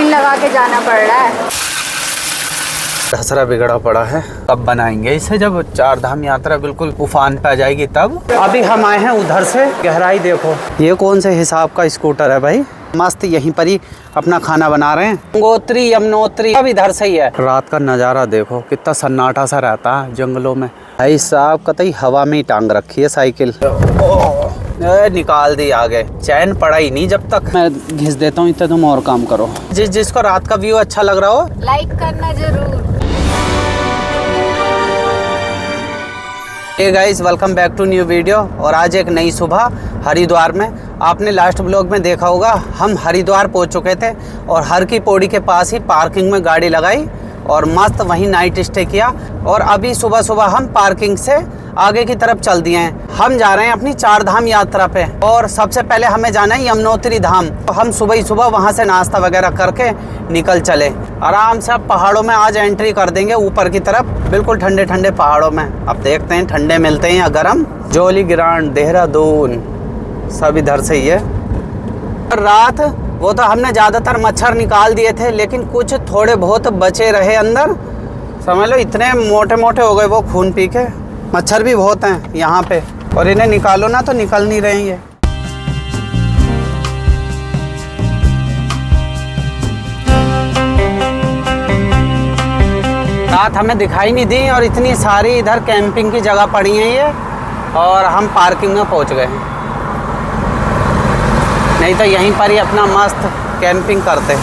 Line लगा के जाना पड़ रहा है। ढसरा बिगड़ा पड़ा है, कब बनाएंगे इसे, जब चार धाम यात्रा बिल्कुल उफान पे आ जाएगी तब। अभी हम आए हैं उधर से, गहराई देखो। ये कौन से हिसाब का स्कूटर है भाई, मस्त यहीं पर ही अपना खाना बना रहे हैं। गंगोत्री यमुनोत्री अब इधर से ही है। रात का नज़ारा देखो, कितना सन्नाटा सा रहता है जंगलों में। भाई साहब कतई हवा में ही टांग रखी है साइकिल। निकाल दी आगे, चैन पड़ा ही नहीं जब तक। मैं घिस देता हूँ, इतना तुम और काम करो। जिसको रात का व्यू अच्छा लग रहा हो लाइक करना जरूर। Hey guys, welcome back to new video. और आज एक नई सुबह हरिद्वार में। आपने लास्ट ब्लॉग में देखा होगा, हम हरिद्वार पहुंच चुके थे और हर की पौड़ी के पास ही पार्किंग में गाड़ी लगाई और मस्त वहीं नाइट स्टे किया। और अभी सुबह सुबह हम पार्किंग से आगे की तरफ चल दिए हैं। हम जा रहे हैं अपनी चार धाम यात्रा पे और सबसे पहले हमें जाना है यमुनोत्री धाम। तो हम सुबह ही सुबह वहाँ से नाश्ता वगैरह करके निकल चले। आराम से अब पहाड़ों में आज एंट्री कर देंगे ऊपर की तरफ, बिल्कुल ठंडे ठंडे पहाड़ों में। अब देखते हैं ठंडे मिलते हैं या गर्म। जोली ग्रांड, देहरादून सब इधर से ही है। रात वो तो हमने ज़्यादातर मच्छर निकाल दिए थे, लेकिन कुछ थोड़े बहुत बचे रहे अंदर। समझ लो इतने मोटे मोटे हो गए वो खून पी के। मच्छर भी बहुत हैं यहाँ पे, और इन्हें निकालो ना तो निकल नहीं रहे ये। रात हमें दिखाई नहीं दी और इतनी सारी इधर कैंपिंग की जगह पड़ी है ये, और हम पार्किंग में पहुँच गए हैं। नहीं तो यहीं पर ही अपना मस्त कैंपिंग करते।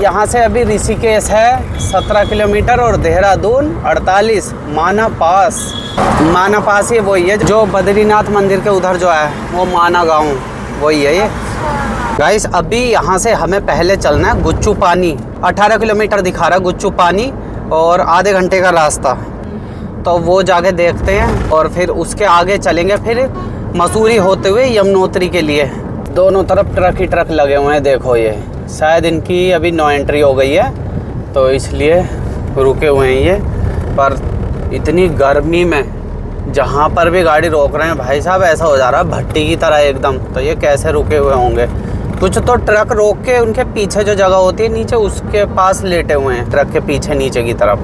यहाँ से अभी ऋषिकेश है 17 किलोमीटर और देहरादून 48। माना पास ही वही है जो बद्रीनाथ मंदिर के उधर जो है वो माना गाँव, वही है ये। गाइस अभी यहाँ से हमें पहले चलना है गुच्चू पानी। 18 किलोमीटर दिखा रहा है गुच्चू पानी और आधे घंटे का रास्ता। तो वो जाके देखते हैं और फिर उसके आगे चलेंगे फिर मसूरी होते हुए यमुनोत्री के लिए। दोनों तरफ ट्रक ही ट्रक लगे हुए हैं देखो। ये शायद इनकी अभी नो एंट्री हो गई है तो इसलिए रुके हुए हैं ये। पर इतनी गर्मी में जहाँ पर भी गाड़ी रोक रहे हैं भाई साहब, ऐसा हो जा रहा है भट्टी की तरह एकदम। तो ये कैसे रुके हुए होंगे? कुछ तो ट्रक रोक के उनके पीछे जो जगह होती है नीचे, उसके पास लेटे हुए हैं ट्रक के पीछे नीचे की तरफ।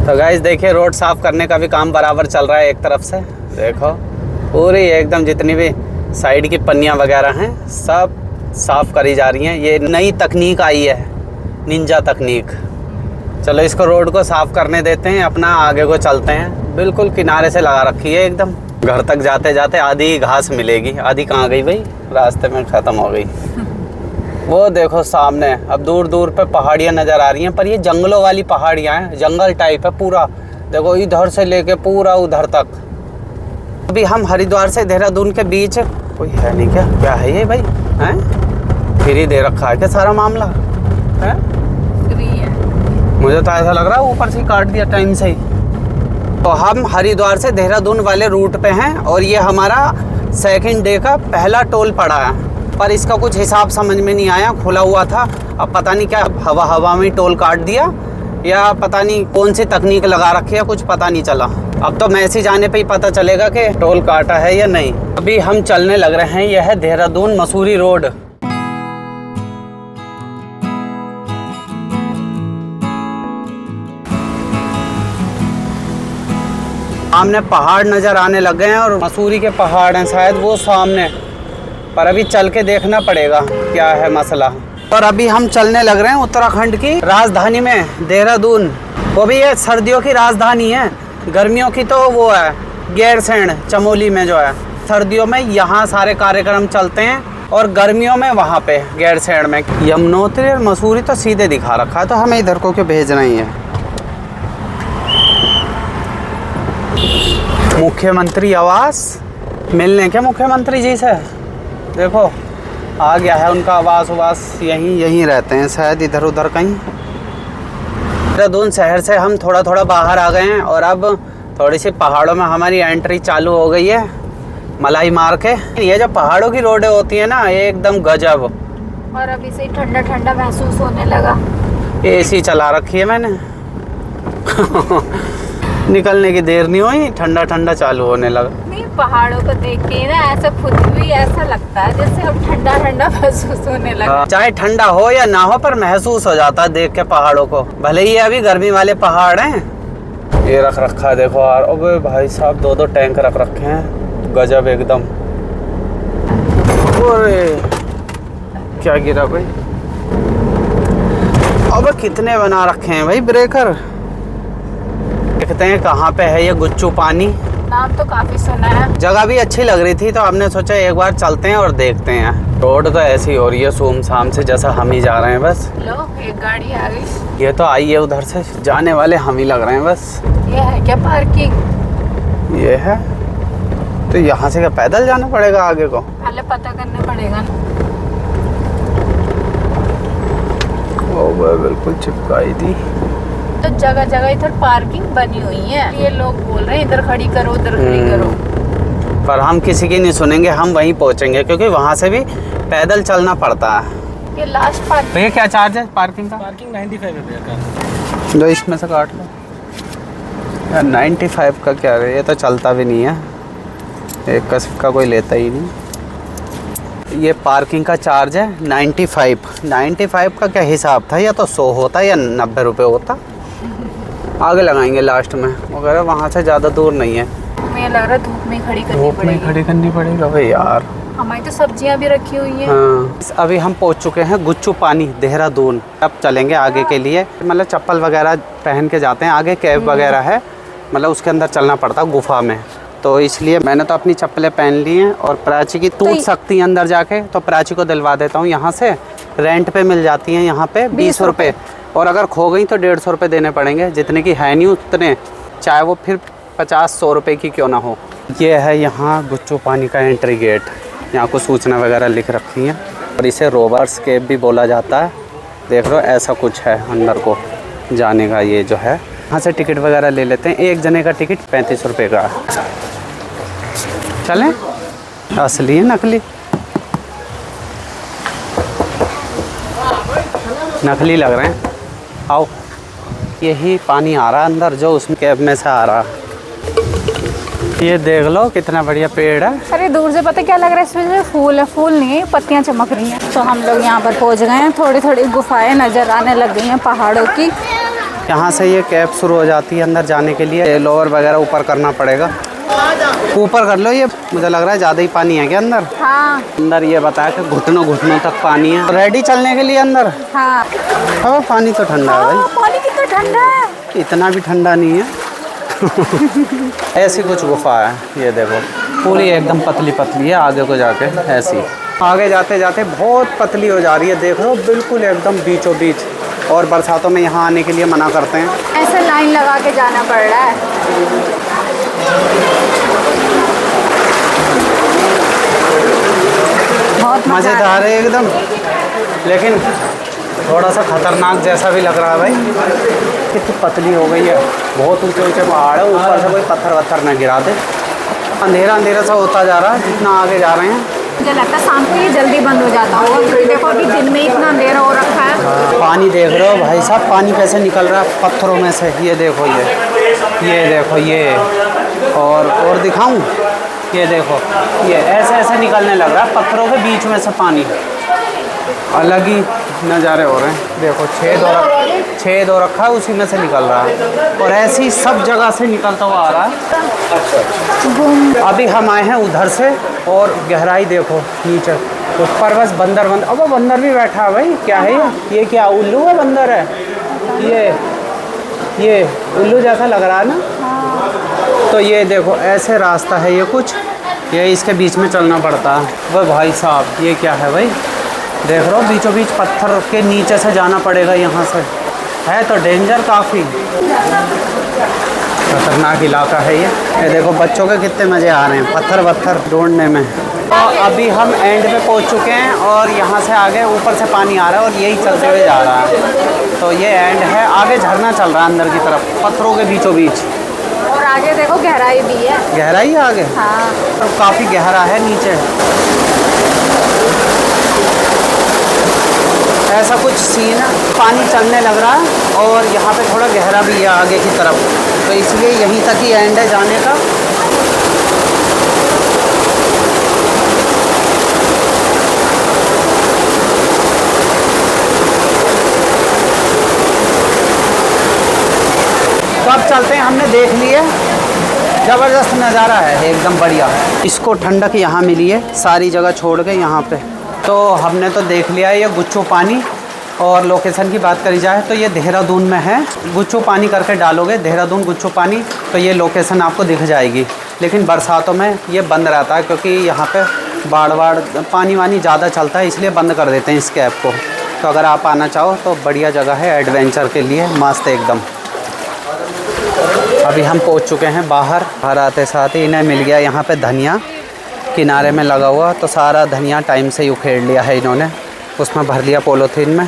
तो गाइस देखिए, रोड साफ़ करने का भी काम बराबर चल रहा है एक तरफ से। देखो पूरी एकदम जितनी भी साइड की पन्नियाँ वगैरह हैं सब साफ़ करी जा रही हैं। ये नई तकनीक आई है, निंजा तकनीक। चलो इसको रोड को साफ़ करने देते हैं, अपना आगे को चलते हैं। बिल्कुल किनारे से लगा रखी है एकदम। घर तक जाते जाते आधी घास मिलेगी, आधी कहाँ गई भाई, रास्ते में ख़त्म हो गई। वो देखो सामने अब दूर दूर पे पहाड़ियाँ नज़र आ रही हैं, पर ये जंगलों वाली पहाड़ियाँ हैं, जंगल टाइप है पूरा। देखो इधर से लेके पूरा उधर तक। अभी हम हरिद्वार से देहरादून के बीच, कोई है नहीं क्या? क्या है ये भाई? हैं फ्री दे रखा है क्या सारा मामला? है फ्री है, मुझे तो ऐसा लग रहा है ऊपर से काट दिया टाइम से ही। तो हम हरिद्वार से देहरादून वाले रूट पे हैं और ये हमारा सेकंड डे का पहला टोल पड़ा है। पर इसका कुछ हिसाब समझ में नहीं आया, खुला हुआ था। अब पता नहीं क्या हवा में टोल काट दिया या पता नहीं कौन सी तकनीक लगा रखी है, कुछ पता नहीं चला। अब तो मैसेज आने पे ही पता चलेगा कि टोल काटा है या नहीं। अभी हम चलने लग रहे हैं, यह है देहरादून मसूरी रोड। सामने पहाड़ नज़र आने लग गए हैं और मसूरी के पहाड़ हैं शायद वो सामने, पर अभी चल के देखना पड़ेगा क्या है मसला। और अभी हम चलने लग रहे हैं उत्तराखंड की राजधानी में, देहरादून। वो भी ये सर्दियों की राजधानी है, गर्मियों की तो वो है गैरसैंण चमोली में जो है। सर्दियों में यहाँ सारे कार्यक्रम चलते हैं और गर्मियों में वहाँ पे गैरसैंण में। यमुनोत्री और मसूरी तो सीधे दिखा रखा है, तो हमें इधर को क्यों भेजना ही है। मुख्यमंत्री आवास मिलने के मुख्यमंत्री जी से देखो आ गया है उनका आवास उवास। यहीं रहते हैं शायद, इधर उधर कहीं। देहरादून शहर से हम थोड़ा थोड़ा बाहर आ गए हैं और अब थोड़ी सी पहाड़ों में हमारी एंट्री चालू हो गई है मलाई मार के। ये जो पहाड़ों की रोडें होती है ना, ये एकदम गजब। और अभी से ठंडा ठंडा महसूस होने लगा। एसी चला रखी है मैंने। निकलने की देर नहीं हुई, ठंडा ठंडा चालू होने लगा। नहीं, पहाड़ों को देख के ना ऐसा खुद भी ऐसा लगता है जैसे अब ठंडा ठंडा महसूस होने लगा। चाहे ठंडा हो या ना हो, पर महसूस हो जाता है देख के पहाड़ों को। भले ही अभी गर्मी वाले पहाड़ हैं। ये रख रखा है देखो यार, अबे भाई साहब 2-2 टैंक रख रखे हैं, गजब एकदम। अरे क्या गिरा भाई, अब कितने बना रखे हैं भाई ब्रेकर। देखते हैं कहाँ पे है ये गुच्चू पानी। नाम तो काफी सुना है। जगह भी अच्छी लग रही थी तो हमने सोचा एक बार चलते हैं और देखते हैं। रोड तो ऐसी हो रही है सुमसाम से, जैसा हम ही जा रहे हैं बस। लो, एक गाड़ी आ गई। ये तो आई है उधर से, जाने वाले हम ही लग रहे हैं बस। ये है क्या पार्किंग? ये है तो यहाँ से क्या पैदल जाना पड़ेगा आगे को? पहले पता करना पड़ेगा ना। ओ बिल्कुल चिपकाई थी। तो जगह जगह इधर पार्किंग बनी हुई है, ये लोग बोल रहे हैं इधर खड़ी करो उधर खड़ी करो, पर हम किसी की नहीं सुनेंगे, हम वहीं पहुँचेंगे क्योंकि वहाँ से भी पैदल चलना पड़ता है। ये लास्ट पार्किंग। भैया क्या चार्ज है पार्किंग का? पार्किंग 95 रुपये का। जो इसमें से काट लो यार। 95 का क्या है, ये तो चलता भी नहीं है, एक का सिक्का कोई लेता ही नहीं। ये पार्किंग का चार्ज है 95 का क्या हिसाब था, या तो 100 होता या 90 रुपये होता। आगे लगाएंगे लास्ट में वगैरह, वहाँ से ज़्यादा दूर नहीं है। मुझे लग रहा है धूप में खड़ी करनी धूप में पड़ेगी। खड़ी करनी पड़ेगा भाई यार। हमारी तो सब्जियां भी रखी हुई हैं। हाँ, अभी हम पहुँच चुके हैं गुच्चू पानी देहरादून। अब चलेंगे आगे के लिए, मतलब चप्पल वगैरह पहन के जाते हैं, आगे कैब वगैरह है, मतलब उसके अंदर चलना पड़ता है गुफा में, तो इसलिए मैंने तो अपनी चप्पलें पहन ली हैं। और प्राची की टूट सकती है अंदर जाके, तो प्राची को दिलवा देता हूँ यहाँ से। रेंट पे मिल जाती हैं यहाँ पे 20 रुपये, और अगर खो गई तो 150 रुपये देने पड़ेंगे, जितने की है नहीं उतने, चाहे वो फिर 50-100 रुपये की क्यों ना हो। ये है यहाँ गुच्चू पानी का एंट्री गेट, यहाँ को सूचना वगैरह लिख रखी हैं, और इसे रोवर्स केव भी बोला जाता है। देख लो ऐसा कुछ है अंदर को जाने का। ये जो है यहाँ से टिकट वगैरह ले लेते हैं, एक जने का टिकट 35 रुपये का। चलें, असली है नकली? नकली लग रहे हैं। आओ, यही पानी आ रहा है अंदर जो उसमें कैब में से आ रहा। ये देख लो कितना बढ़िया पेड़ है। अरे दूर से पता क्या लग रहा है, इसमें फूल है, फूल नहीं है, पत्तियां चमक रही हैं। तो हम लोग यहाँ पर पहुँच गए हैं, थोड़ी थोड़ी गुफाएं नजर आने लग गई हैं पहाड़ों की। यहाँ से ये कैब शुरू हो जाती है अंदर जाने के लिए। लोअर वगैरह ऊपर करना पड़ेगा, ऊपर कर लो। ये मुझे लग रहा है ज़्यादा ही पानी है क्या अंदर? हाँ, अंदर ये बताया कि घुटनों घुटनों तक पानी है। रेडी चलने के लिए अंदर? हाँ। हाँ, पानी तो ठंडा है भाई। पानी कितना ठंडा है। इतना भी ठंडा नहीं है। ऐसी कुछ गुफा है, ये देखो पूरी एकदम पतली पतली है, आगे को जाके ऐसी आगे जाते जाते बहुत पतली हो जा रही है। देख लो बिल्कुल एकदम बीचों बीच, और बरसातों में यहाँ आने के लिए मना करते हैं। ऐसे लाइन लगा के जाना पड़ रहा है। बहुत मज़ेदार है एकदम, लेकिन थोड़ा सा खतरनाक जैसा भी लग रहा है भाई। कितनी पतली हो गई है, बहुत ऊंचे ऊंचे पहाड़ है, ऊपर से कोई पत्थर वत्थर न गिरा दे। अंधेरा अंधेरा सा होता जा रहा है जितना आगे जा रहे हैं। मुझे लगता है शाम को ये जल्दी बंद हो जाता होगा। देखो अभी दिन में इतना अंधेरा हो रखा है। पानी देख रहे हो भाई साहब, पानी कैसे निकल रहा है पत्थरों में से। ये देखो, ये देखो, ये और दिखाऊं, ये देखो, ये ऐसे ऐसे निकलने लग रहा है पत्थरों के बीच में से पानी। अलग ही नज़ारे हो रहे हैं। देखो छेद हो रखा है, उसी में से निकल रहा है, और ऐसे ही सब जगह से निकलता हुआ आ रहा है। अभी हम आए हैं उधर से, और गहराई देखो नीचे ऊपर बस बंदर। अब वो बंदर भी बैठा है भाई। क्या है ये क्या उल्लू है बंदर है? ये उल्लू जैसा लग रहा है ना। तो ये देखो ऐसे रास्ता है, ये कुछ ये इसके बीच में चलना पड़ता है। वो भाई साहब ये क्या है भाई, देख रहे हो बीचों बीच पत्थर के नीचे से जाना पड़ेगा यहाँ से। है तो डेंजर काफ़ी, खतरनाक इलाका है ये देखो बच्चों के कितने मज़े आ रहे हैं पत्थर वत्थर ढूंढने में। तो अभी हम एंड पे पहुँच चुके हैं, और यहाँ से आगे ऊपर से पानी आ रहा है और यही चलते हुए जा रहा है। तो ये एंड है, आगे झरना चल रहा है अंदर की तरफ पत्थरों के बीचों बीच, और आगे देखो गहराई भी है। गहराई है आगे। हाँ, तो काफ़ी गहरा है नीचे। ऐसा कुछ सीन है, पानी चलने लग रहा है और यहाँ पे थोड़ा गहरा भी है आगे की तरफ, तो इसलिए यहीं तक ही एंड है जाने का। तो अब चलते हैं, हमने देख लिए, ज़बरदस्त नज़ारा है, एकदम बढ़िया। इसको ठंडक यहाँ मिली है सारी जगह छोड़ के यहाँ पे। तो हमने तो देख लिया है ये गुच्चू पानी। और लोकेशन की बात करी जाए तो ये देहरादून में है। गुच्चू पानी करके डालोगे देहरादून गुच्चू पानी तो ये लोकेशन आपको दिख जाएगी। लेकिन बरसातों में ये बंद रहता है क्योंकि यहाँ पे बाढ़ पानी वानी ज़्यादा चलता है, इसलिए बंद कर देते हैं इस ऐप को। तो अगर आप आना चाहो तो बढ़िया जगह है एडवेंचर के लिए, मस्त एकदम। अभी हम पहुँच चुके हैं बाहर आते साथ ही इन्हें मिल गया यहाँ पे धनिया किनारे में लगा हुआ। तो सारा धनिया टाइम से ही उखेड़ लिया है इन्होंने, उसमें भर लिया पॉलीथीन में।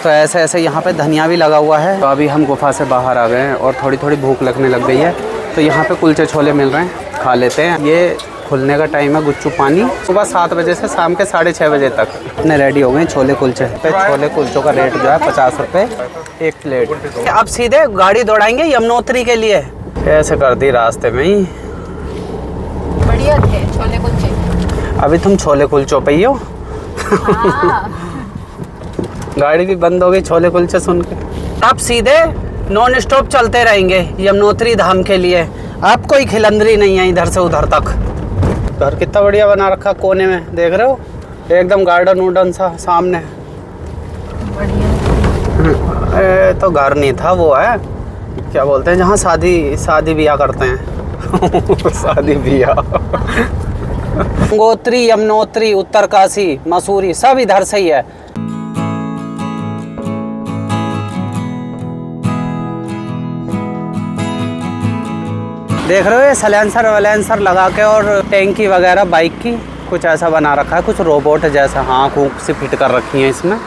तो ऐसे ऐसे यहाँ पे धनिया भी लगा हुआ है। तो अभी हम गुफा से बाहर आ गए हैं और थोड़ी थोड़ी भूख लगने लग गई है। तो यहाँ पे कुलचे छोले मिल रहे हैं, खा लेते हैं। ये खुलने का टाइम है गुच्चू पानी, सुबह 7 बजे से शाम के 6:30 बजे तक। अपने रेडी हो गए छोले कुलचे पे। छोले कुलचों का रेट जो है 50 रुपये एक प्लेट। अब सीधे गाड़ी दौड़ाएंगे यमुनोत्री के लिए। ऐसे कर दी रास्ते में ही। बढ़िया थे छोले कुलचे। अभी तुम छोले कुलचों पे ही हो। गाड़ी भी बंद हो गई छोले कुलचे सुन के। अब सीधे नॉन स्टॉप चलते रहेंगे यमुनोत्री धाम के लिए। अब कोई खिलंदरी नहीं है इधर से उधर तक। घर कितना बढ़िया बना रखा, कोने में देख रहे हो, एकदम गार्डन उर्डन सा सामने। तो घर नहीं था, वो है क्या बोलते हैं जहाँ शादी ब्याह करते हैं। शादी ब्याह। गंगोत्री, यमुनोत्री, उत्तरकाशी, मसूरी सब इधर से ही है। देख रहे हो ये सलेंसर वलेंसर लगा के और टैंकी वगैरह बाइक की कुछ ऐसा बना रखा है, कुछ रोबोट जैसा आँख ऊँख से फिट कर रखी है इसमें,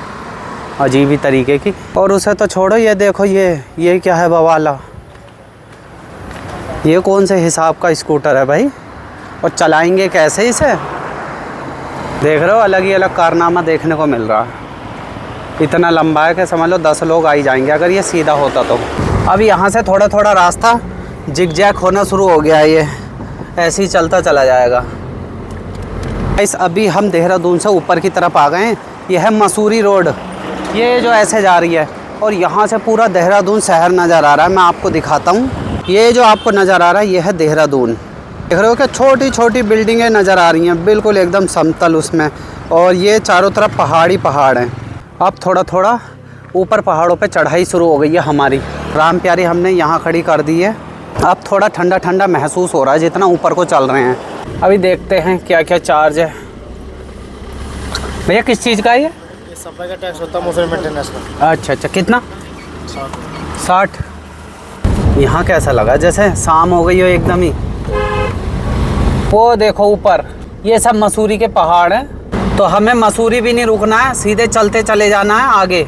अजीब ही तरीके की। और उसे तो छोड़ो, ये देखो ये क्या है बवाला, ये कौन से हिसाब का स्कूटर है भाई, और चलाएंगे कैसे इसे। देख रहे हो अलग ही अलग कारनामा देखने को मिल रहा है। इतना लंबा है कि समझ लो 10 लोग आ ही जाएंगे अगर ये सीधा होता तो। अब यहाँ से थोड़ा थोड़ा रास्ता जिग-जैग होना शुरू हो गया है, ये ऐसे ही चलता चला जाएगा। अभी हम देहरादून से ऊपर की तरफ आ गए हैं। यह है मसूरी रोड, ये जो ऐसे जा रही है, और यहाँ से पूरा देहरादून शहर नज़र आ रहा है। मैं आपको दिखाता हूँ, ये जो आपको नज़र आ रहा है ये है देहरादून। देख रहे हो कि छोटी छोटी बिल्डिंगें नज़र आ रही हैं, बिल्कुल एकदम समतल उसमें, और ये चारों तरफ पहाड़ हैं। अब थोड़ा थोड़ा ऊपर पहाड़ों पे चढ़ाई शुरू हो गई है हमारी। राम प्यारी हमने यहाँ खड़ी कर दी है। अब थोड़ा ठंडा ठंडा महसूस हो रहा है जितना ऊपर को चल रहे हैं। अभी देखते हैं क्या क्या चार्ज है। भैया किस चीज़ का है ये? सफाई का टैक्स होता है मसूरी मेंटेनेंस का। अच्छा कितना? 60। यहाँ कैसा लगा जैसे शाम हो गई हो एकदम ही। वो देखो ऊपर ये सब मसूरी के पहाड़ हैं। तो हमें मसूरी भी नहीं रुकना है, सीधे चलते चले जाना है आगे।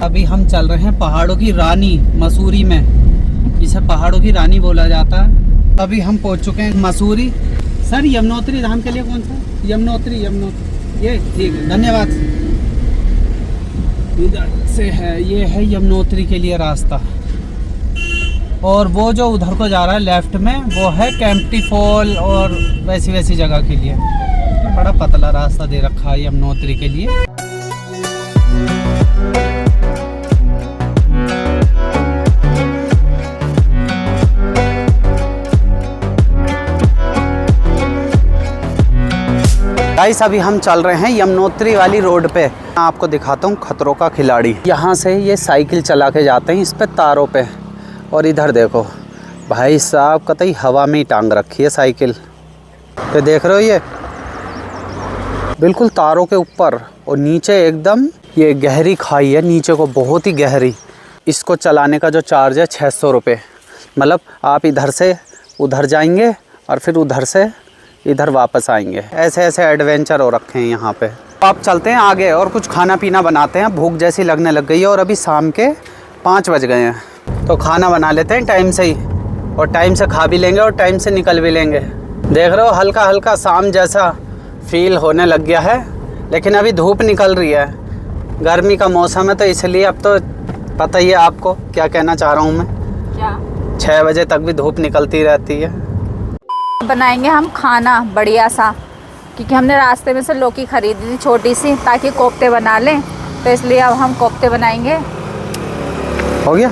अभी हम चल रहे हैं पहाड़ों की रानी मसूरी में, इसे पहाड़ों की रानी बोला जाता है। अभी हम पहुंच चुके हैं मसूरी। सर यमुनोत्री धाम के लिए कौन सा? यमुनोत्री ये ठीक है, धन्यवाद। इधर से है, ये है यमुनोत्री के लिए रास्ता। और वो जो उधर को जा रहा है लेफ्ट में वो है कैंपटी फॉल और वैसी जगह के लिए। बड़ा पतला रास्ता दे रखा है यमुनोत्री के लिए। गाइस अभी हम चल रहे हैं यमुनोत्री वाली रोड पे। मैं आपको दिखाता हूँ खतरों का खिलाड़ी। यहाँ से ये साइकिल चला के जाते हैं इस पे तारों पे, और इधर देखो भाई साहब कतई हवा में ही टांग रखी है साइकिल। तो देख रहे हो ये बिल्कुल तारों के ऊपर, और नीचे एकदम ये गहरी खाई है, नीचे को बहुत ही गहरी। इसको चलाने का जो चार्ज है 600 रुपये। मतलब आप इधर से उधर जाएंगे और फिर उधर से इधर वापस आएंगे। ऐसे ऐसे एडवेंचर हो रखे हैं यहाँ पे। आप चलते हैं आगे और कुछ खाना पीना बनाते हैं, भूख जैसी लगने लग गई है। और अभी शाम के 5 बज गए हैं, तो खाना बना लेते हैं टाइम से ही, और टाइम से खा भी लेंगे और टाइम से निकल भी लेंगे। देख रहे हो हल्का हल्का शाम जैसा फील होने लग गया है, लेकिन अभी धूप निकल रही है। गर्मी का मौसम है तो इसलिए अब तो पता ही है आपको क्या कहना चाह रहा हूँ मैं। क्या 6 बजे तक भी धूप निकलती रहती है। बनाएंगे हम खाना बढ़िया सा, क्योंकि हमने रास्ते में से लौकी खरीदी थी छोटी सी, ताकि कोफ्ते बना लें, तो इसलिए अब हम कोफ्ते बनाएंगे। हो गया।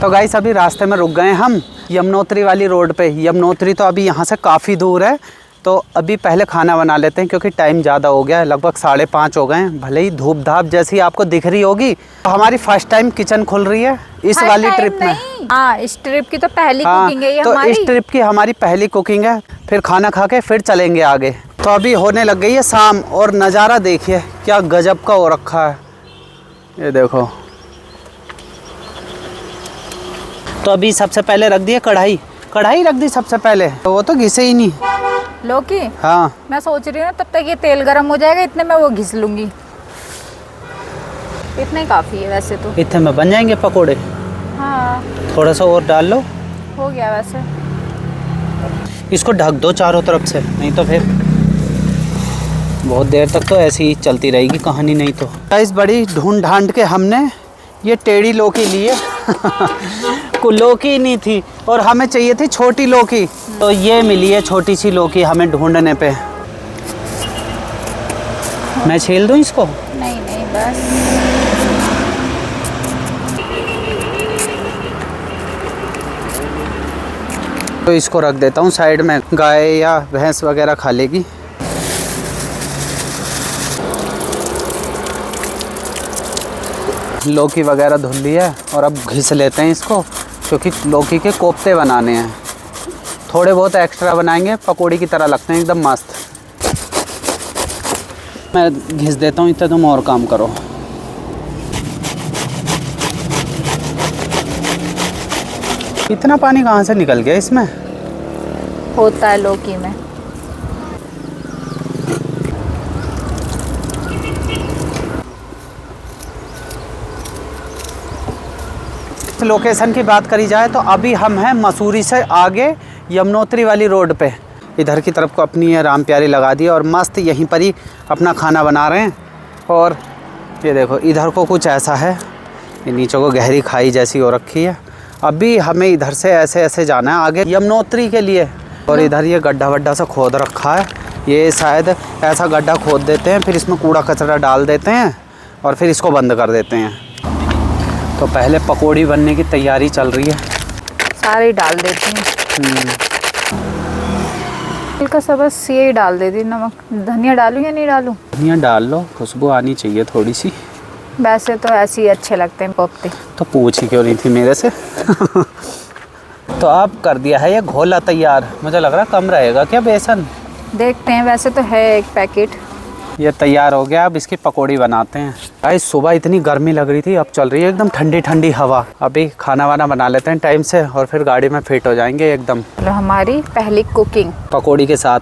तो गाइस अभी रास्ते में रुक गए हम यमुनोत्री वाली रोड पे। यमुनोत्री तो अभी यहाँ से काफ़ी दूर है, तो अभी पहले खाना बना लेते हैं क्योंकि टाइम ज़्यादा हो गया है, लगभग 5:30 हो गए हैं। भले ही धूप धाप जैसी आपको दिख रही होगी, तो हमारी फर्स्ट टाइम किचन खुल रही है इस वाली ट्रिप में। हाँ, इस ट्रिप की तो पहली कुकिंग है ये तो हमारी। इस ट्रिप की हमारी पहली कुकिंग है। फिर खाना खा के फिर चलेंगे आगे। तो अभी होने लग गई है शाम और नज़ारा देखिए क्या गजब का हो रखा है, ये देखो। तो अभी सबसे पहले रख दिए कढ़ाई रख दी सबसे पहले, तो वो तो घिसे ही नहीं। लौकी, हाँ मैं सोच रही हूँ तब तक ये तेल गर्म हो जाएगा, इतने में वो घिस लूंगी। इतना ही काफ़ी है वैसे तो। इतने में बन जाएंगे पकोड़े। हाँ, थोड़ा सा और डाल लो। हो गया वैसे। इसको ढक दो चारों तरफ से, नहीं तो फिर बहुत देर तक तो ऐसी ही चलती रहेगी कहानी। नहीं तो गाइस बड़ी ढूंढ ढांड के हमने ये टेढ़ी लौकी ली है। लौकी नहीं थी और हमें चाहिए थी छोटी लौकी, तो ये मिली है छोटी सी लौकी हमें ढूंढने पे। मैं छील दूं इसको? नहीं नहीं, बस तो इसको रख देता हूँ साइड में, गाय या भैंस वगैरह खा लेगी। लौकी वगैरह धुल ली है और अब घिस लेते हैं इसको, क्योंकि लौकी के कोफ्ते बनाने हैं। थोड़े बहुत एक्स्ट्रा बनाएंगे, पकौड़ी की तरह लगते हैं एकदम मस्त। मैं घिस देता हूँ, इतना तुम और काम करो। इतना पानी कहाँ से निकल गया इसमें? होता है लौकी में। लोकेशन की बात करी जाए तो अभी हम हैं मसूरी से आगे यमुनोत्री वाली रोड पे। इधर की तरफ को अपनी ये राम प्यारी लगा दी और मस्त यहीं पर ही अपना खाना बना रहे हैं। और ये देखो इधर को कुछ ऐसा है, ये नीचे को गहरी खाई जैसी हो रखी है। अभी हमें इधर से ऐसे ऐसे जाना है आगे यमुनोत्री के लिए। और इधर ये गड्ढा वड्ढा सा खोद रखा है, ये शायद ऐसा गड्ढा खोद देते हैं, फिर इसमें कूड़ा कचरा डाल देते हैं और फिर इसको बंद कर देते हैं। तो पहले पकौड़ी बनने की तैयारी चल रही है। सारे डाल देती हूँ, हल्का सा बस ये डाल देती। नमक धनिया डालूँ या नहीं डालूँ? धनिया डाल लो, खुशबू आनी चाहिए थोड़ी सी। वैसे तो ऐसे ही अच्छे लगते हैं कोफ्ते। तो पूछ ही क्यों नहीं थी मेरे से? तो अब कर दिया है ये घोला तैयार। मुझे लग रहा कम रहेगा क्या बेसन? देखते हैं, वैसे तो है एक पैकेट। ये तैयार हो गया, अब इसकी पकौड़ी बनाते हैं। आज सुबह इतनी गर्मी लग रही थी, अब चल रही है एकदम ठंडी ठंडी हवा। अभी खाना वाना बना लेते हैं टाइम से और फिर गाड़ी में फिट हो जाएंगे एकदम। तो हमारी पहली कुकिंग पकौड़ी के साथ,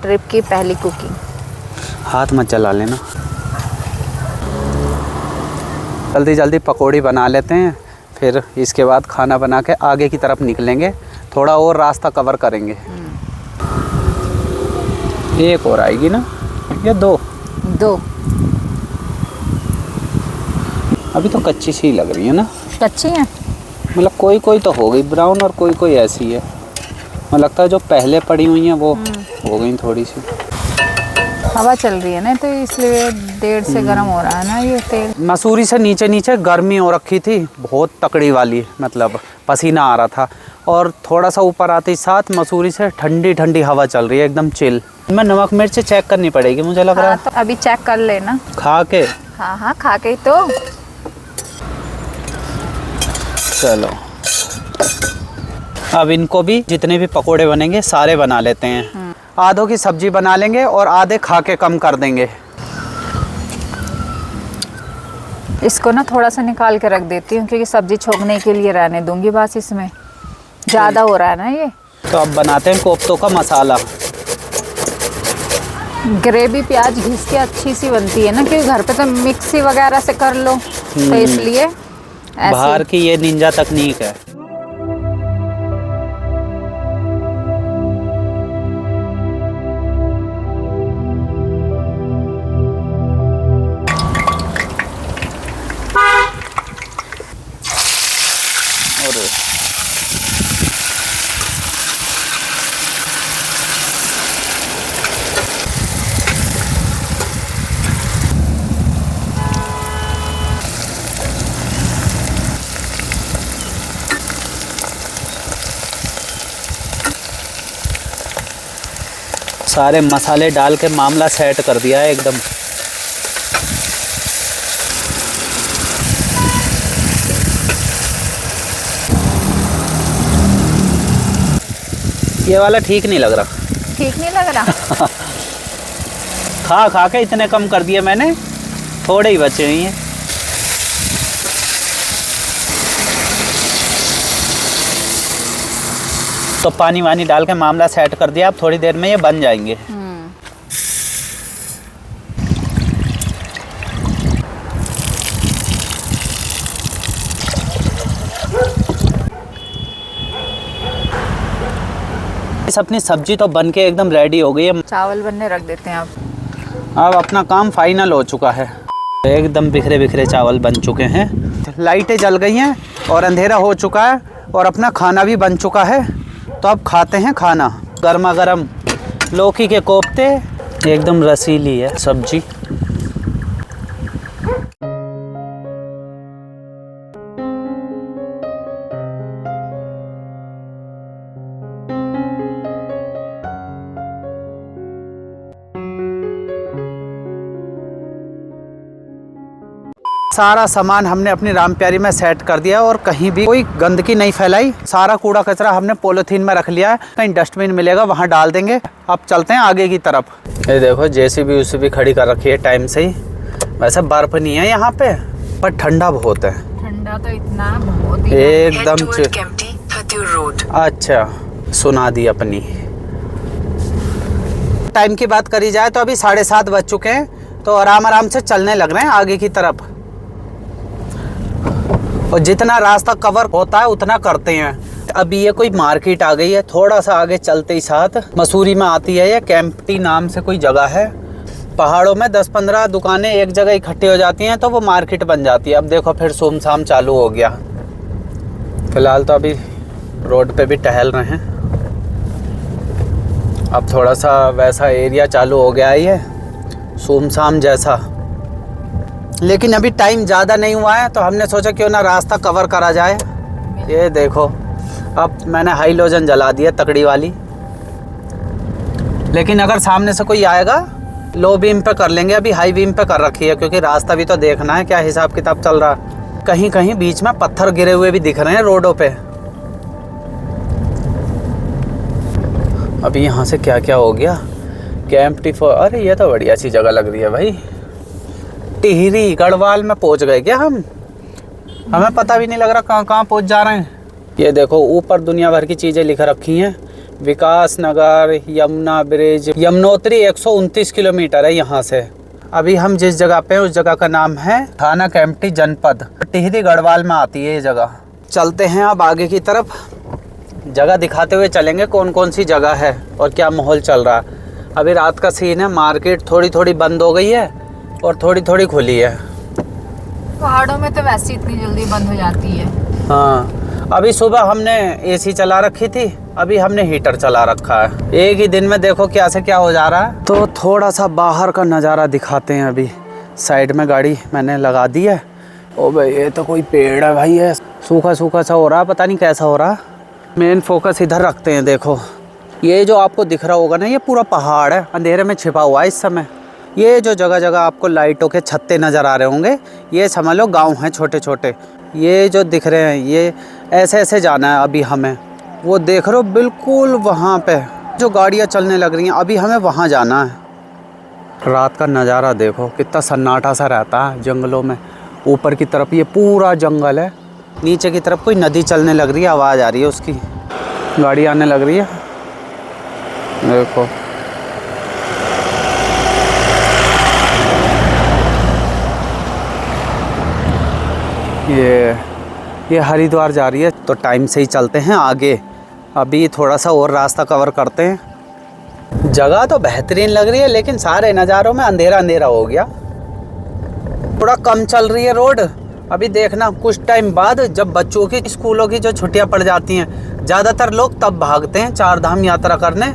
ट्रिप की पहली कुकिंग। हाथ मत जला लेना। जल्दी जल्दी पकौड़ी बना लेते हैं, फिर इसके बाद खाना बना के आगे की तरफ निकलेंगे। थोड़ा और रास्ता कवर करेंगे। एक और आएगी ना या दो? अभी तो कच्ची सी लग रही है ना? कच्ची है मतलब कोई कोई तो हो गई ब्राउन और कोई कोई ऐसी है। मुझे लगता है जो पहले पड़ी हुई हैं वो हो गई थोड़ी सी। हवा चल रही है ना, तो इसलिए देर से गर्म हो रहा है ना ये तेल। मसूरी से नीचे नीचे गर्मी हो रखी थी बहुत तकड़ी वाली, मतलब पसीना आ रहा था। और थोड़ा सा ऊपर आते ही साथ मसूरी से ठंडी ठंडी हवा चल रही है एकदम चिल। मैं नमक मिर्च चेक करनी पड़ेगी मुझे लग रहा है। तो अभी चेक कर लेना खा के। हाँ खा के ही तो। चलो अब इनको भी जितने भी पकोड़े बनेंगे सारे बना लेते हैं। आधों की सब्जी बना लेंगे और आधे खा के कम कर देंगे। इसको ना थोड़ा सा निकाल के रख देती हूँ, क्योंकि सब्जी छोकने के लिए रहने दूंगी बस। इसमें ज़्यादा हो रहा है ना ये। तो अब बनाते हैं कोफ्तों का मसाला। ग्रेवी प्याज घिस के अच्छी सी बनती है ना, क्योंकि घर पे तो मिक्सी वगैरह से कर लो, तो इसलिए बाहर की ये निंजा तकनीक है। सारे मसाले डाल के मामला सेट कर दिया है एकदम। ये वाला ठीक नहीं लग रहा। ठीक नहीं लग रहा। खा के इतने कम कर दिए मैंने, थोड़े ही बचे हुए हैं। तो पानी वानी डाल के मामला सेट कर दिया। अब थोड़ी देर में ये बन जाएंगे। इस अपनी सब्जी तो बन के एकदम रेडी हो गई है। चावल बनने रख देते हैं अब अपना काम फाइनल हो चुका है। एकदम बिखरे बिखरे चावल बन चुके हैं। लाइटें जल गई हैं और अंधेरा हो चुका है और अपना खाना भी बन चुका है। तो अब खाते हैं खाना। गर्मा गर्म लौकी के कोफ्ते, एकदम रसीली है सब्जी। सारा सामान हमने अपनी रामप्यारी में सेट कर दिया और कहीं भी कोई गंदगी नहीं फैलाई। सारा कूड़ा कचरा हमने पॉलीथीन में रख लिया है। कहीं डस्टबिन मिलेगा वहाँ डाल देंगे। अब चलते हैं आगे की तरफ। ये देखो जेसीबी उसीबी खड़ी कर रखी है टाइम से ही। वैसे बर्फ नहीं है यहाँ पे, पर ठंडा बहुत है। ठंडा तो इतना बहुत ही एकदम। अच्छा, सुना दी अपनी। टाइम की बात करी जाए तो अभी 7:30 बज चुके हैं। तो आराम आराम से चलने लग रहे हैं आगे की तरफ। और जितना रास्ता कवर होता है उतना करते हैं। अभी ये कोई मार्केट आ गई है। थोड़ा सा आगे चलते ही साथ मसूरी में आती है। ये केम्प्टी नाम से कोई जगह है। पहाड़ों में 10-15 दुकानें एक जगह इकट्ठी हो जाती हैं तो वो मार्केट बन जाती है। अब देखो फिर सुमसाम चालू हो गया। फिलहाल तो अभी रोड पे भी टहल रहे हैं। अब थोड़ा सा वैसा एरिया चालू हो गया है ये सुमसाम जैसा। लेकिन अभी टाइम ज़्यादा नहीं हुआ है तो हमने सोचा क्यों ना रास्ता कवर करा जाए। ये देखो अब मैंने हाइलोजन जला दिया तकड़ी वाली। लेकिन अगर सामने से कोई आएगा लो बीम पे कर लेंगे। अभी हाई बीम पे कर रखी है क्योंकि रास्ता भी तो देखना है क्या हिसाब किताब चल रहा। कहीं कहीं बीच में पत्थर गिरे हुए भी दिख रहे हैं रोडों पे। अभी यहाँ से क्या क्या हो गया। केम्प्टी फॉर, अरे ये तो बढ़िया सी जगह लग रही है भाई। टिहरी गढ़वाल में पहुंच गए क्या हम? हमें पता भी नहीं लग रहा कहाँ कहाँ पहुंच जा रहे हैं। ये देखो ऊपर दुनिया भर की चीज़ें लिख रखी हैं। विकास नगर, यमुना ब्रिज, यमुनोत्री 129 किलोमीटर है यहाँ से। अभी हम जिस जगह पे हैं उस जगह का नाम है थाना केम्प्टी जनपद। टिहरी गढ़वाल में आती है ये जगह। चलते हैं अब आगे की तरफ। जगह दिखाते हुए चलेंगे कौन कौन सी जगह है और क्या माहौल चल रहा है। अभी रात का सीन है। मार्केट थोड़ी थोड़ी बंद हो गई है और थोड़ी थोड़ी खुली है। पहाड़ों में तो वैसे इतनी जल्दी बंद हो जाती है। हाँ, अभी सुबह हमने एसी चला रखी थी, अभी हमने हीटर चला रखा है। एक ही दिन में देखो क्या से क्या हो जा रहा है। तो थोड़ा सा बाहर का नज़ारा दिखाते हैं। अभी साइड में गाड़ी मैंने लगा दी है। ओ भाई ये तो कोई पेड़ है भाई। है सूखा सूखा सा हो रहा, पता नहीं कैसा हो रहा। मेन फोकस इधर रखते हैं। देखो ये जो आपको दिख रहा होगा ना, ये पूरा पहाड़ है, अंधेरे में छिपा हुआ है इस समय। ये जो जगह जगह आपको लाइटों के छत्ते नज़र आ रहे होंगे, ये समझ लो गांव हैं छोटे छोटे। ये जो दिख रहे हैं ये ऐसे ऐसे जाना है अभी हमें। वो देख रहे हो बिल्कुल वहाँ पे जो गाड़ियाँ चलने लग रही हैं, अभी हमें वहाँ जाना है। रात का नज़ारा देखो कितना सन्नाटा सा रहता है जंगलों में। ऊपर की तरफ ये पूरा जंगल है, नीचे की तरफ कोई नदी चलने लग रही है, आवाज़ आ रही है उसकी, गाड़ी आने लग रही है। देखो ये हरिद्वार जा रही है। तो टाइम से ही चलते हैं आगे। अभी थोड़ा सा और रास्ता कवर करते हैं। जगह तो बेहतरीन लग रही है लेकिन सारे नज़ारों में अंधेरा अंधेरा हो गया। थोड़ा कम चल रही है रोड। अभी देखना कुछ टाइम बाद जब बच्चों की स्कूलों की जो छुट्टियां पड़ जाती हैं, ज़्यादातर लोग तब भागते हैं 4 धाम यात्रा करने।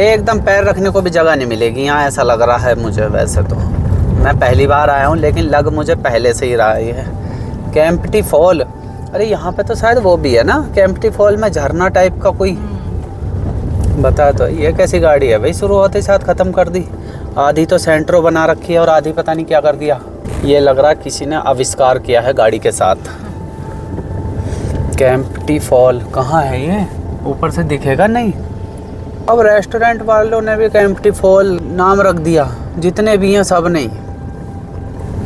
एकदम पैर रखने को भी जगह नहीं मिलेगी यहाँ, ऐसा लग रहा है मुझे। वैसे तो मैं पहली बार आया हूँ लेकिन लग मुझे पहले से ही रहा है। केम्प्टी फॉल, अरे यहाँ पे तो शायद वो भी है ना, केम्प्टी फॉल में झरना टाइप का कोई। बता तो, ये कैसी गाड़ी है भाई, शुरू होते साथ ख़त्म कर दी। आधी तो सेंट्रो बना रखी है और आधी पता नहीं क्या कर दिया। ये लग रहा है किसी ने आविष्कार किया है गाड़ी के साथ। कैंपटी फॉल कहाँ है ये, ऊपर से दिखेगा नहीं। अब रेस्टोरेंट वालों ने भी कैंपटी फॉल नाम रख दिया, जितने भी हैं सब नहीं।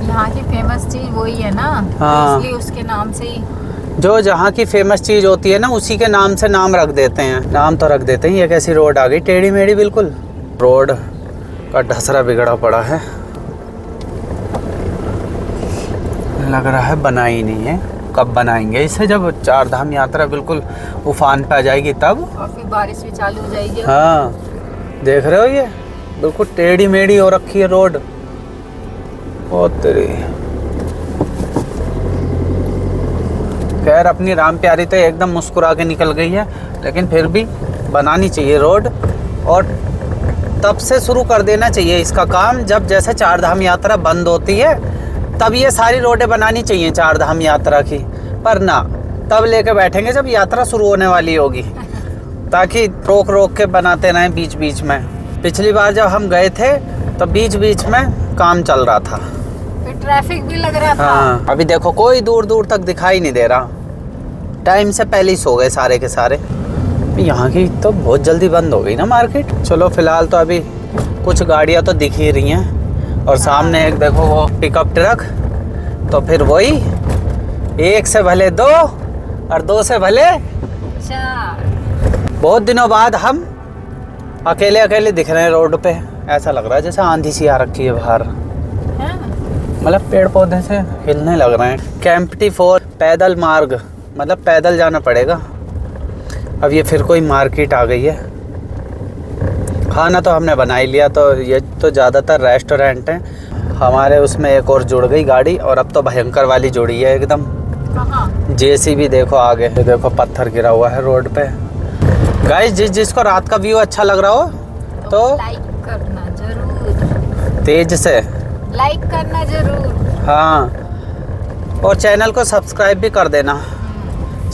यहाँ की फेमस चीज वही है ना, हाँ। इसलिए उसके नाम से ही जो जहाँ की फेमस चीज़ होती है ना, उसी के नाम से नाम रख देते हैं, नाम तो रख देते हैं। ये कैसी रोड आ गई, टेढ़ी मेढ़ी बिल्कुल। रोड का ढसरा बिगड़ा पड़ा है, लग रहा है बना ही नहीं है। कब बनाएंगे इसे, जब चार धाम यात्रा बिल्कुल उफान पे आ जाएगी तब। और फिर बारिश भी चालू हो जाएगी। हाँ देख रहे हो, ये बिल्कुल टेढ़ी मेढ़ी हो रखी है रोड। ओ तेरी, खैर अपनी राम प्यारी तो एकदम मुस्कुरा के निकल गई है, लेकिन फिर भी बनानी चाहिए रोड। और तब से शुरू कर देना चाहिए इसका काम, जब जैसे चार धाम यात्रा बंद होती है तब ये सारी रोडें बनानी चाहिए चार धाम यात्रा की। पर ना, तब लेके बैठेंगे जब यात्रा शुरू होने वाली होगी, ताकि रोक रोक के बनाते रहें बीच बीच में। पिछली बार जब हम गए थे तो बीच बीच में काम चल रहा था, फिर ट्रैफिक भी लग रहा था। हाँ, अभी देखो कोई दूर दूर तक दिखाई नहीं दे रहा। टाइम से पहले ही सो गए सारे के सारे। यहाँ की तो बहुत जल्दी बंद हो गई ना मार्केट। चलो फिलहाल तो अभी कुछ गाड़ियाँ तो दिख ही रही हैं, और सामने एक देखो वो पिकअप ट्रक। तो फिर वही, एक से भले दो और दो से भले चार। बहुत दिनों बाद हम अकेले अकेले दिख रहे हैं रोड पे। ऐसा लग रहा है जैसे आंधी सी आ रखी है बाहर, मतलब पेड़ पौधे से हिलने लग रहे हैं। कैंपटी फॉल पैदल मार्ग, मतलब पैदल जाना पड़ेगा। अब ये फिर कोई मार्केट आ गई है। खाना तो हमने बना ही लिया, तो ये तो ज़्यादातर रेस्टोरेंट हैं। हमारे उसमें एक और जुड़ गई गाड़ी, और अब तो भयंकर वाली जुड़ी है एकदम। जेसीबी देखो आगे, ये देखो पत्थर गिरा हुआ है रोड पे। गाइस जिसको रात का व्यू अच्छा लग रहा हो तो लाइक करना जरूर, तेज से लाइक करना जरूर। हाँ, और चैनल को सब्सक्राइब भी कर देना।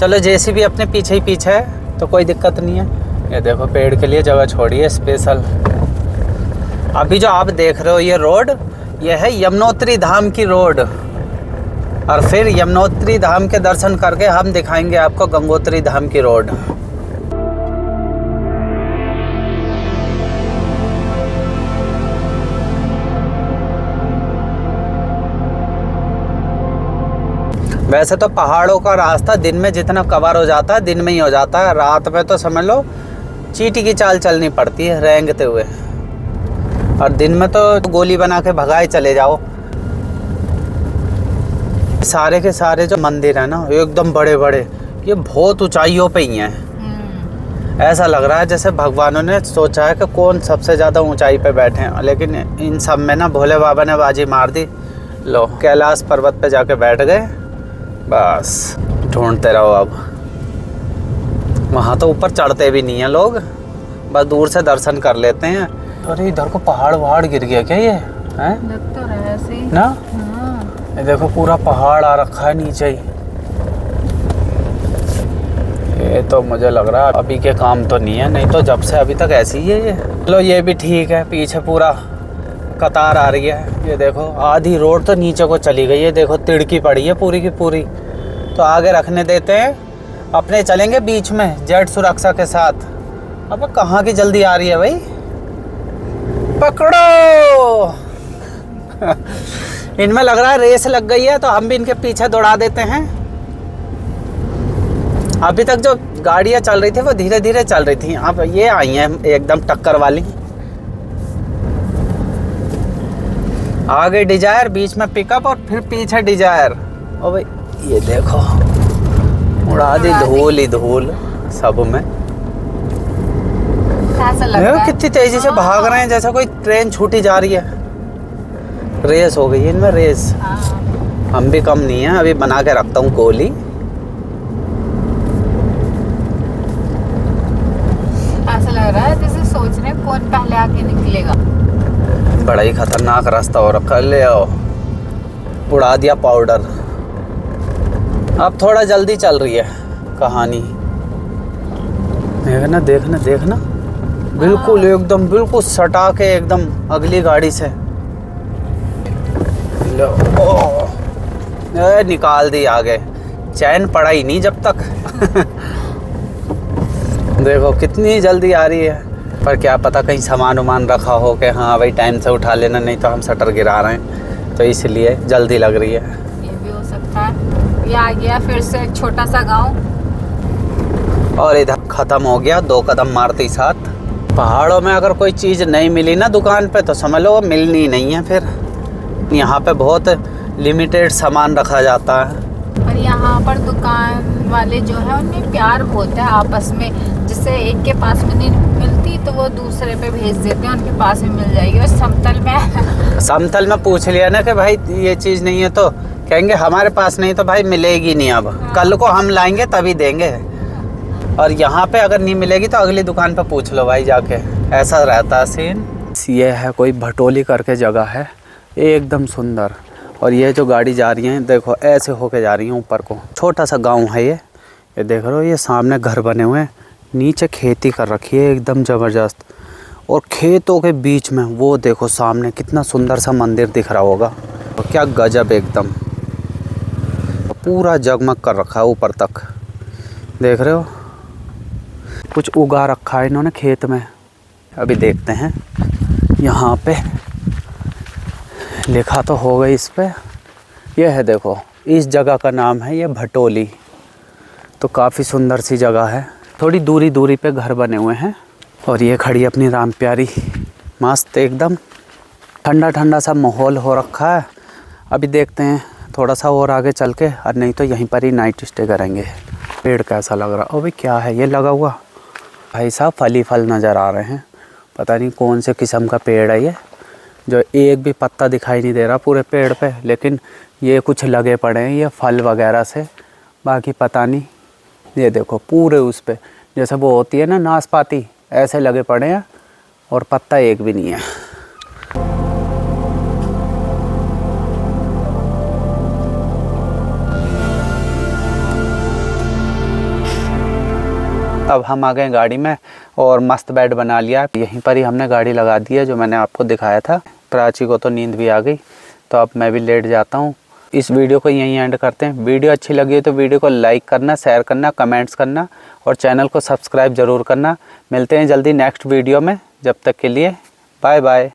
चलो जेसीबी अपने पीछे ही पीछे है तो कोई दिक्कत नहीं है। ये देखो पेड़ के लिए जगह छोड़ी है स्पेशल। अभी जो आप देख रहे हो ये रोड, ये है यमुनोत्री धाम की रोड। और फिर यमुनोत्री धाम के दर्शन करके हम दिखाएंगे आपको गंगोत्री धाम की रोड। वैसे तो पहाड़ों का रास्ता दिन में जितना कवर हो जाता है दिन में ही हो जाता है, रात में तो समझ लो चींटी की चाल चलनी पड़ती है रेंगते हुए, और दिन में तो गोली बना के भगाए चले जाओ। सारे के सारे जो मंदिर है ना एकदम बड़े बड़े, ये बहुत ऊंचाइयों पे ही हैं। ऐसा लग रहा है जैसे भगवानों ने सोचा है कि कौन सबसे ज़्यादा ऊंचाई पे बैठे हैं, लेकिन इन सब में ना भोले बाबा ने बाजी मार दी। लो कैलाश पर्वत पे जाके बैठ गए, बस ढूंढते रहो। अब वहाँ तो ऊपर चढ़ते भी नहीं हैं लोग, बस दूर से दर्शन कर लेते हैं। अरे इधर को पहाड़ वहाड़ गिर गया क्या ये है? लग तो रहा है ऐसे ही ना। हाँ। ये देखो पूरा पहाड़ आ रखा है नीचे ही। ये तो मुझे लग रहा है अभी के काम तो नहीं है, नहीं तो जब से अभी तक ऐसी ही है ये। चलो ये भी ठीक है, पीछे पूरा कतार आ रही है। ये देखो आधी रोड तो नीचे को चली गई है, देखो तिड़की पड़ी है पूरी की पूरी। तो आगे रखने देते हैं, अपने चलेंगे बीच में जेट सुरक्षा के साथ। अब कहाँ की जल्दी आ रही है भाई, पकड़ो। इनमें लग रहा है रेस लग गई है, तो हम भी इनके पीछे दौड़ा देते हैं। अभी तक जो गाड़ियाँ चल रही थी वो धीरे धीरे चल रही थी, अब ये आई हैं एकदम टक्कर वाली। आगे डिजायर, बीच में पिकअप और फिर पीछे डिजायर। ओ भाई ये देखो उड़ा दी धूल ही धूल सब में। ऐसा लग रहा है कितनी तेजी से भाग रहे हैं, जैसे कोई ट्रेन छूटी जा रही है। रेस हो गई है इनमें, रेस। हाँ। हम भी कम नहीं है, अभी बना के रखता हूँ गोली। ऐसा लग रहा है जैसे सोच रहे हैं कौन पहले आके निकलेगा। बड़ा ही खतरनाक रास्ता हो रखा है। ले आओ, उड़ा दिया पाउडर। अब थोड़ा जल्दी चल रही है कहानी। देखना देखना देखना, बिल्कुल एकदम बिल्कुल सटा के एकदम अगली गाड़ी से लो। निकाल दी आगे, चैन पड़ा ही नहीं जब तक। देखो कितनी जल्दी आ रही है, पर क्या पता कहीं सामान वामान रखा हो कि हाँ भाई टाइम से उठा लेना, नहीं तो हम शटर गिरा रहे हैं तो इसलिए जल्दी लग रही है। ये भी हो सकता है। ये आ गया फिर से एक छोटा सा गांव और इधर ख़त्म हो गया 2 कदम मारते ही साथ। पहाड़ों में अगर कोई चीज़ नहीं मिली ना दुकान पे तो समझ लो वो मिलनी नहीं है। फिर यहाँ पे बहुत लिमिटेड सामान रखा जाता है। और यहाँ पर दुकान वाले जो है उनमें प्यार बहुत है आपस में, जिससे एक के पास में नहीं मिलती तो वो दूसरे पे भेज देते हैं, उनके पास में मिल जाएगी। और समतल में पूछ लिया ना कि भाई ये चीज़ नहीं है तो कहेंगे हमारे पास नहीं तो भाई मिलेगी नहीं, अब कल को हम लाएंगे तभी देंगे। और यहाँ पे अगर नहीं मिलेगी तो अगली दुकान पे पूछ लो भाई जाके, ऐसा रहता है सीन। ये है कोई भटोली करके जगह है, एकदम सुंदर। और ये जो गाड़ी जा रही है देखो ऐसे होके जा रही है ऊपर को। छोटा सा गांव है ये देख रहे हो, ये सामने घर बने हुए हैं, नीचे खेती कर रखी है एकदम ज़बरदस्त। और खेतों के बीच में वो देखो सामने कितना सुंदर सा मंदिर दिख रहा होगा, और क्या गजब एकदम पूरा जगमग कर रखा है ऊपर तक, देख रहे हो। कुछ उगा रखा है इन्होंने खेत में। अभी देखते हैं यहाँ पे लिखा तो होगा इस पे, ये है देखो, इस जगह का नाम है ये भटोली। तो काफ़ी सुंदर सी जगह है, थोड़ी दूरी दूरी पे घर बने हुए हैं। और ये खड़ी अपनी राम प्यारी, मस्त एकदम ठंडा ठंडा सा माहौल हो रखा है। अभी देखते हैं थोड़ा सा और आगे चल के, और नहीं तो यहीं पर ही नाइट स्टे करेंगे। पेड़ कैसा लग रहा है, अभी क्या है ये लगा हुआ, भाई साहब फल ही फल नज़र आ रहे हैं। पता नहीं कौन से किस्म का पेड़ है ये, जो एक भी पत्ता दिखाई नहीं दे रहा पूरे पेड़ पे, लेकिन ये कुछ लगे पड़े हैं ये फल वगैरह से, बाकी पता नहीं। ये देखो पूरे उस पे जैसे वो होती है ना नाशपाती, ऐसे लगे पड़े हैं और पत्ता एक भी नहीं है। अब हम आ गए गाड़ी में और मस्त बेड बना लिया, यहीं पर ही हमने गाड़ी लगा दी है जो मैंने आपको दिखाया था। प्राची को तो नींद भी आ गई, तो अब मैं भी लेट जाता हूँ। इस वीडियो को यहीं एंड करते हैं। वीडियो अच्छी लगी है तो वीडियो को लाइक करना, शेयर करना, कमेंट्स करना और चैनल को सब्सक्राइब ज़रूर करना। मिलते हैं जल्दी नेक्स्ट वीडियो में, जब तक के लिए बाय बाय।